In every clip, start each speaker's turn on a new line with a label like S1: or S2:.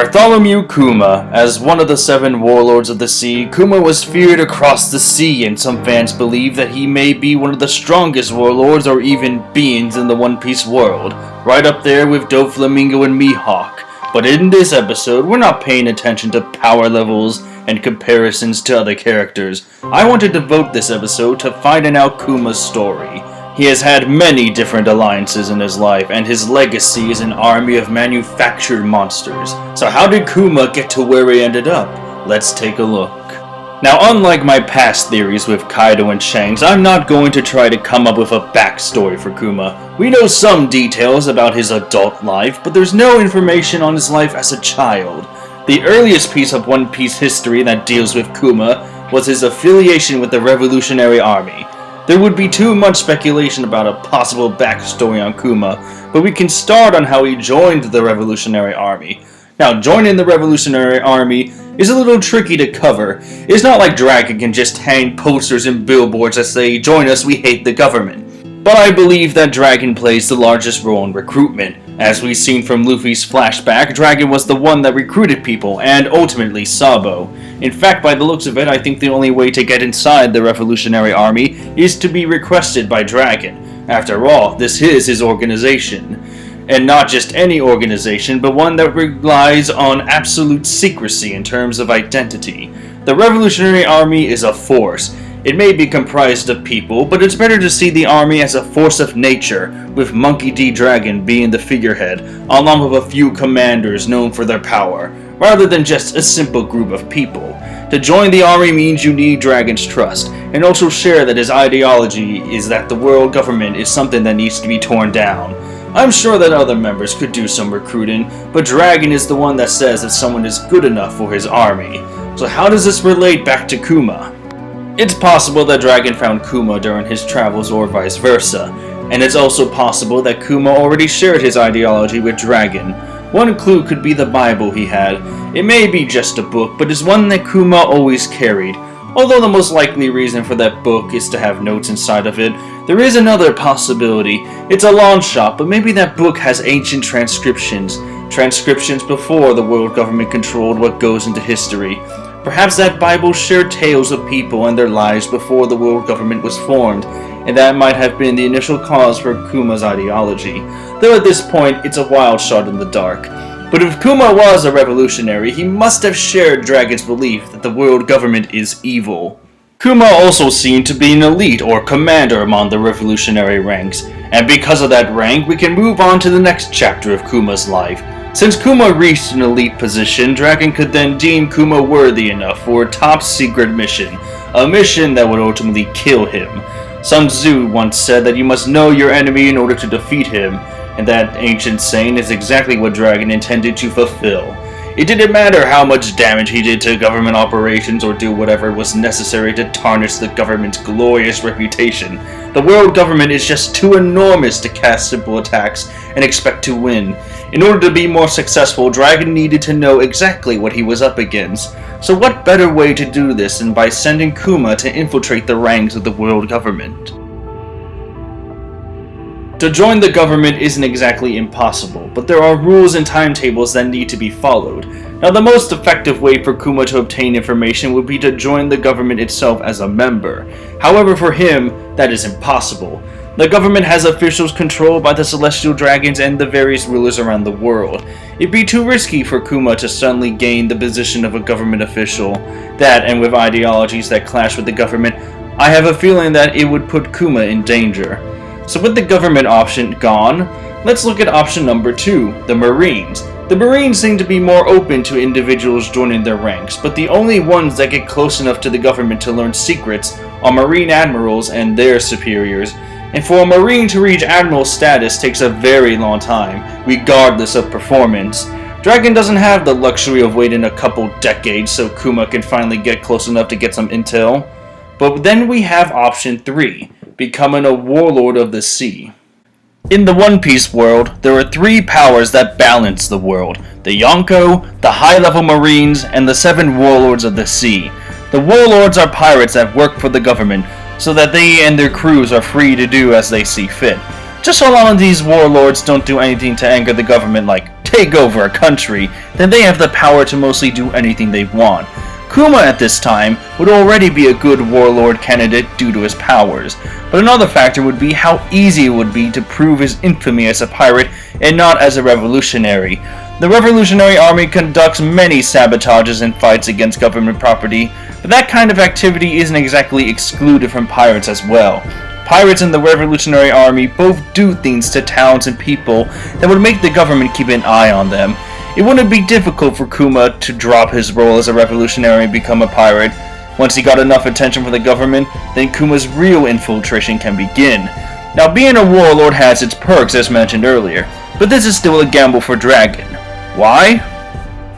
S1: Bartholomew Kuma. As one of the 7 warlords of the sea, Kuma was feared across the sea, and some fans believe that he may be one of the strongest warlords or even beings in the One Piece world, right up there with Doflamingo and Mihawk. But in this episode, we're not paying attention to power levels and comparisons to other characters. I want to devote this episode to finding out Kuma's story. He has had many different alliances in his life, and his legacy is an army of manufactured monsters. So how did Kuma get to where he ended up? Let's take a look. Now, unlike my past theories with Kaido and Shanks, I'm not going to try to come up with a backstory for Kuma. We know some details about his adult life, but there's no information on his life as a child. The earliest piece of One Piece history that deals with Kuma was his affiliation with the Revolutionary Army. There would be too much speculation about a possible backstory on Kuma, but we can start on how he joined the Revolutionary Army. Now, joining the Revolutionary Army is a little tricky to cover. It's not like Dragon can just hang posters and billboards that say, "Join us, we hate the government." But I believe that Dragon plays the largest role in recruitment. As we've seen from Luffy's flashback, Dragon was the one that recruited people, and ultimately Sabo. In fact, by the looks of it, I think the only way to get inside the Revolutionary Army is to be requested by Dragon. After all, this is his organization. And not just any organization, but one that relies on absolute secrecy in terms of identity. The Revolutionary Army is a force. It may be comprised of people, but it's better to see the army as a force of nature, with Monkey D. Dragon being the figurehead, along with a few commanders known for their power, rather than just a simple group of people. To join the army means you need Dragon's trust, and also share that his ideology is that the world government is something that needs to be torn down. I'm sure that other members could do some recruiting, but Dragon is the one that says that someone is good enough for his army. So how does this relate back to Kuma? It's possible that Dragon found Kuma during his travels or vice versa, and it's also possible that Kuma already shared his ideology with Dragon. One clue could be the Bible he had. It may be just a book, but it's one that Kuma always carried. Although the most likely reason for that book is to have notes inside of it, there is another possibility. It's a long shot, but maybe that book has ancient transcriptions. Transcriptions before the world government controlled what goes into history. Perhaps that Bible shared tales of people and their lives before the world government was formed, and that might have been the initial cause for Kuma's ideology. Though at this point, it's a wild shot in the dark. But if Kuma was a revolutionary, he must have shared Dragon's belief that the world government is evil. Kuma also seemed to be an elite or commander among the revolutionary ranks, and because of that rank, we can move on to the next chapter of Kuma's life. Since Kuma reached an elite position, Dragon could then deem Kuma worthy enough for a top-secret mission, a mission that would ultimately kill him. Sun Tzu once said that you must know your enemy in order to defeat him, and that ancient saying is exactly what Dragon intended to fulfill. It didn't matter how much damage he did to government operations or do whatever was necessary to tarnish the government's glorious reputation. The world government is just too enormous to cast simple attacks and expect to win. In order to be more successful, Dragon needed to know exactly what he was up against. So what better way to do this than by sending Kuma to infiltrate the ranks of the world government? To join the government isn't exactly impossible, but there are rules and timetables that need to be followed. Now, the most effective way for Kuma to obtain information would be to join the government itself as a member. However, for him, that is impossible. The government has officials controlled by the celestial dragons and the various rulers around the world. It'd be too risky for Kuma to suddenly gain the position of a government official. That, and with ideologies that clash with the government, I have a feeling that it would put Kuma in danger. So with the government option gone, let's look at option number 2, the Marines. The Marines seem to be more open to individuals joining their ranks, but the only ones that get close enough to the government to learn secrets are Marine admirals and their superiors. And for a Marine to reach admiral status takes a very long time, regardless of performance. Dragon doesn't have the luxury of waiting a couple decades so Kuma can finally get close enough to get some intel. But then we have option 3, becoming a warlord of the sea. In the One Piece world, there are 3 powers that balance the world: the Yonko, the high-level Marines, and the 7 warlords of the sea. The warlords are pirates that work for the government, so that they and their crews are free to do as they see fit. Just so long as these warlords don't do anything to anger the government, like take over a country, then they have the power to mostly do anything they want. Kuma at this time would already be a good warlord candidate due to his powers, but another factor would be how easy it would be to prove his infamy as a pirate and not as a revolutionary. The Revolutionary Army conducts many sabotages and fights against government property, but that kind of activity isn't exactly excluded from pirates as well. Pirates and the Revolutionary Army both do things to towns and people that would make the government keep an eye on them. It wouldn't be difficult for Kuma to drop his role as a revolutionary and become a pirate. Once he got enough attention from the government, then Kuma's real infiltration can begin. Now, being a warlord has its perks as mentioned earlier, but this is still a gamble for Dragon. Why?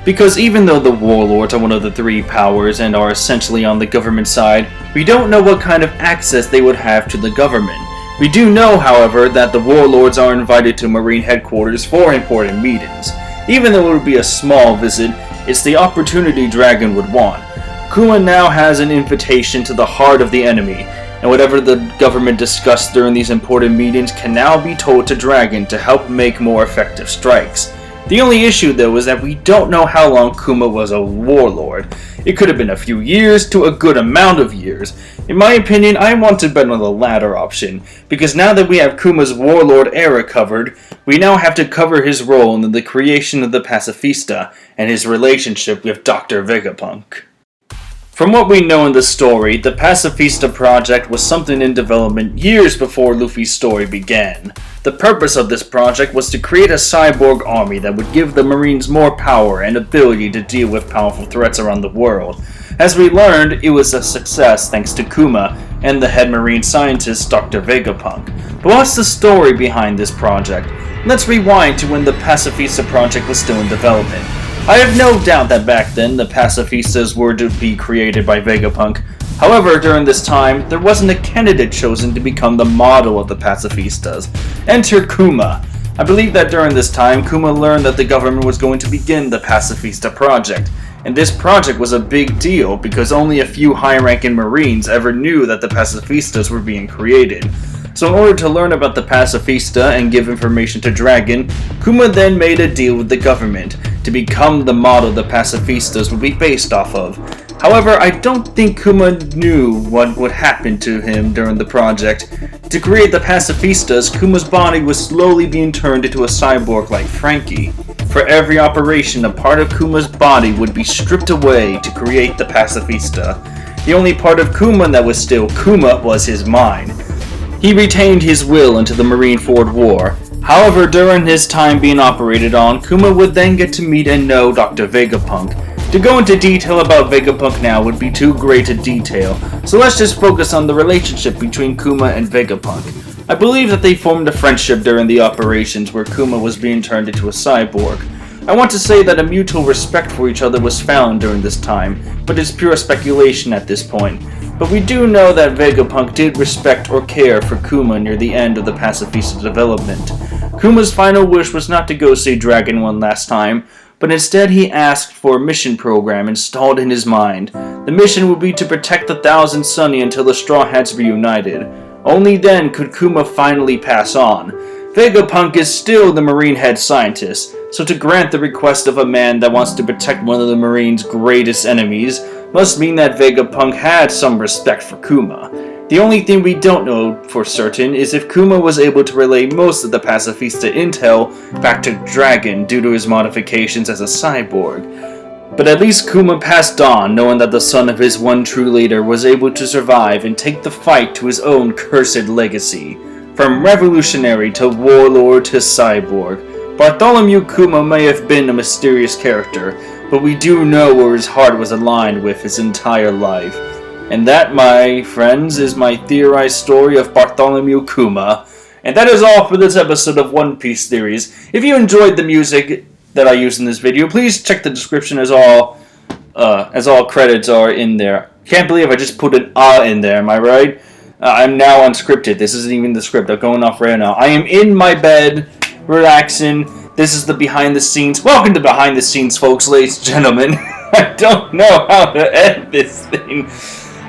S1: Because even though the warlords are one of the three powers and are essentially on the government side, we don't know what kind of access they would have to the government. We do know, however, that the warlords are invited to Marine headquarters for important meetings. Even though it would be a small visit, it's the opportunity Dragon would want. Kuma now has an invitation to the heart of the enemy, and whatever the government discussed during these important meetings can now be told to Dragon to help make more effective strikes. The only issue though is that we don't know how long Kuma was a warlord. It could have been a few years to a good amount of years. In my opinion, I want to bet on the latter option, because now that we have Kuma's warlord era covered, we now have to cover his role in the creation of the pacifista and his relationship with Dr. Vegapunk. From what we know in the story, the Pacifista project was something in development years before Luffy's story began. The purpose of this project was to create a cyborg army that would give the Marines more power and ability to deal with powerful threats around the world. As we learned, it was a success thanks to Kuma and the head Marine scientist Dr. Vegapunk. But what's the story behind this project? Let's rewind to when the Pacifista project was still in development. I have no doubt that back then the pacifistas were to be created by Vegapunk. However, during this time, there wasn't a candidate chosen to become the model of the pacifistas. Enter Kuma. I believe that during this time, Kuma learned that the government was going to begin the pacifista project. And this project was a big deal because only a few high-ranking Marines ever knew that the pacifistas were being created. So in order to learn about the pacifista and give information to Dragon, Kuma then made a deal with the government to become the model the pacifistas would be based off of. However, I don't think Kuma knew what would happen to him during the project. To create the pacifistas, Kuma's body was slowly being turned into a cyborg like Frankie. For every operation, a part of Kuma's body would be stripped away to create the pacifista. The only part of Kuma that was still Kuma was his mind. He retained his will into the Marineford War. However, during his time being operated on, Kuma would then get to meet and know Dr. Vegapunk. To go into detail about Vegapunk now would be too great a detail, so let's just focus on the relationship between Kuma and Vegapunk. I believe that they formed a friendship during the operations where Kuma was being turned into a cyborg. I want to say that a mutual respect for each other was found during this time, but it's pure speculation at this point. But we do know that Vegapunk did respect or care for Kuma near the end of the pacifista development. Kuma's final wish was not to go see Dragon one last time, but instead he asked for a mission program installed in his mind. The mission would be to protect the Thousand Sunny until the Straw Hats reunited. Only then could Kuma finally pass on. Vegapunk is still the Marine head scientist, so to grant the request of a man that wants to protect one of the Marines' greatest enemies must mean that Vegapunk had some respect for Kuma. The only thing we don't know for certain is if Kuma was able to relay most of the pacifista intel back to Dragon due to his modifications as a cyborg. But at least Kuma passed on knowing that the son of his one true leader was able to survive and take the fight to his own cursed legacy. From revolutionary to warlord to cyborg, Bartholomew Kuma may have been a mysterious character, but we do know where his heart was aligned with his entire life. And that, my friends, is my theorized story of Bartholomew Kuma. And that is all for this episode of One Piece Theories. If you enjoyed the music that I used in this video, please check the description as all credits are in there. Can't believe I just put an in there, am I right? I'm now unscripted. This isn't even the script. I'm going off right now. I am in my bed, relaxing. This is the behind the scenes. Welcome to behind the scenes, folks, ladies and gentlemen. I don't know how to end this thing.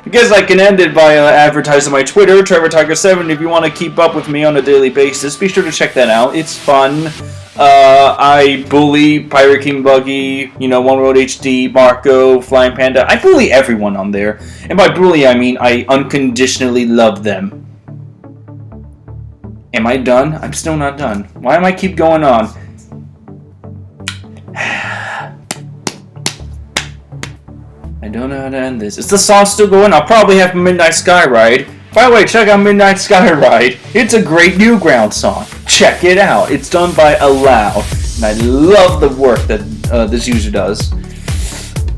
S1: I guess I can end it by advertising my Twitter, Trevor Tiger 7. If you want to keep up with me on a daily basis, be sure to check that out. It's fun. I bully Pirate King Buggy, you know, One Road HD, Marco, Flying Panda. I bully everyone on there. And by bully, I mean I unconditionally love them. Am I done? I'm still not done. Why am I keep going on? I don't know how to end this. Is the song still going? I'll probably have Midnight Skyride. By the way, check out Midnight Skyride. It's a great Newground song. Check it out. It's done by Alloud. And I love the work that this user does.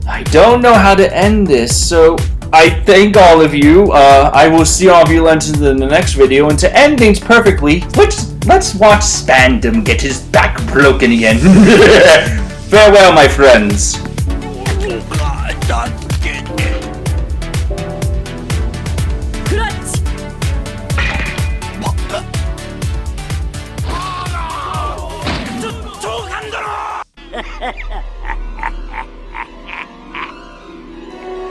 S1: I don't know how to end this, so I thank all of you. I will see all of you legends in the next video. And to end things perfectly, let's watch Spandam get his back broken again. Farewell, my friends.
S2: Ha ha ha!